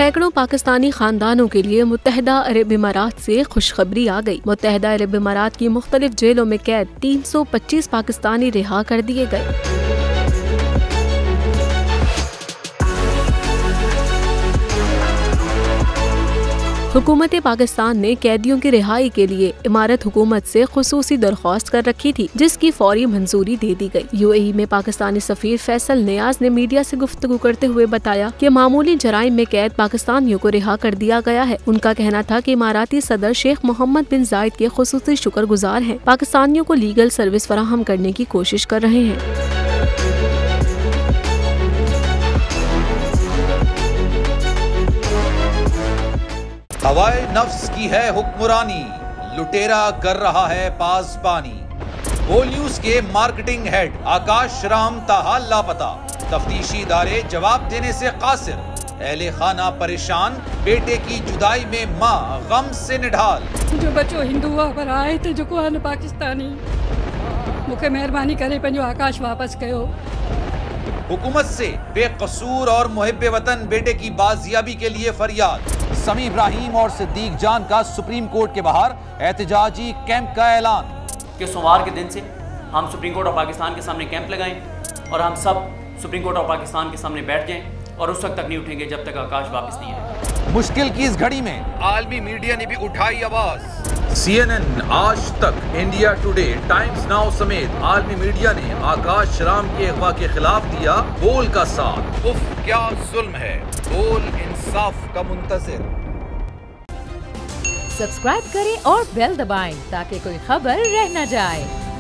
सैकड़ों पाकिस्तानी खानदानों के लिए मुत्तहदा अरब इमारात से खुशखबरी आ गई। मुत्तहदा अरब इमारात की मुख्तलिफ जेलों में कैद 325 पाकिस्तानी रिहा कर दिए गए। हुकूमत पाकिस्तान ने कैदियों की रिहाई के लिए इमारत हुकूमत से खुसूसी दरख्वास्त कर रखी थी, जिसकी फौरी मंजूरी दे दी गई। यूएई में पाकिस्तानी सफीर फैसल नियाज ने मीडिया से गुफ्तगू करते हुए बताया कि मामूली जराइम में कैद पाकिस्तानियों को रिहा कर दिया गया है। उनका कहना था कि इमाराती सदर शेख मोहम्मद बिन जायद के खुसूसी शुक्रगुजार हैं, पाकिस्तानियों को लीगल सर्विस फराहम करने की कोशिश कर रहे हैं। हवाए नफ्स की है हुक्मरानी, लुटेरा कर रहा है पासबानी। बोल न्यूज के मार्केटिंग हेड आकाश राम ताहाल लापता, तफ्तीशी इदारे जवाब देने से कासिर। अहले खाना परेशान, बेटे की जुदाई में माँ गम से निढाल। जो बच्चों हिंदू पर आए थे जो को पाकिस्तानी, मुझे मेहरबानी करे पंहिंजो आकाश वापस कयो। हुकूमत से बेकसूर और मुहिब्बे वतन बेटे की बाजियाबी के लिए फरियाद। समी इब्राहिम और सिद्दीक जान का सुप्रीम कोर्ट के बाहर एहतजाजी कैंप का ऐलान कि सोमवार के दिन से हम सुप्रीम कोर्ट ऑफ पाकिस्तान के सामने कैंप लगाएं और हम सब सुप्रीम कोर्ट ऑफ पाकिस्तान के सामने बैठ जाएं और उस वक्त तक नहीं उठेंगे जब तक आकाश वापस नहीं आए। मुश्किल की इस घड़ी में आलमी मीडिया ने भी उठाई आवाज। CNN, आज तक, इंडिया टुडे, टाइम्स नाउ समेत आलमी मीडिया ने आकाश राम के अगवा के खिलाफ दिया बोल का साथ। उफ क्या जुल्म है, बोल इंसाफ का मुंतज़िर। सब्सक्राइब करें और बेल दबाएं ताकि कोई खबर रह न जाए।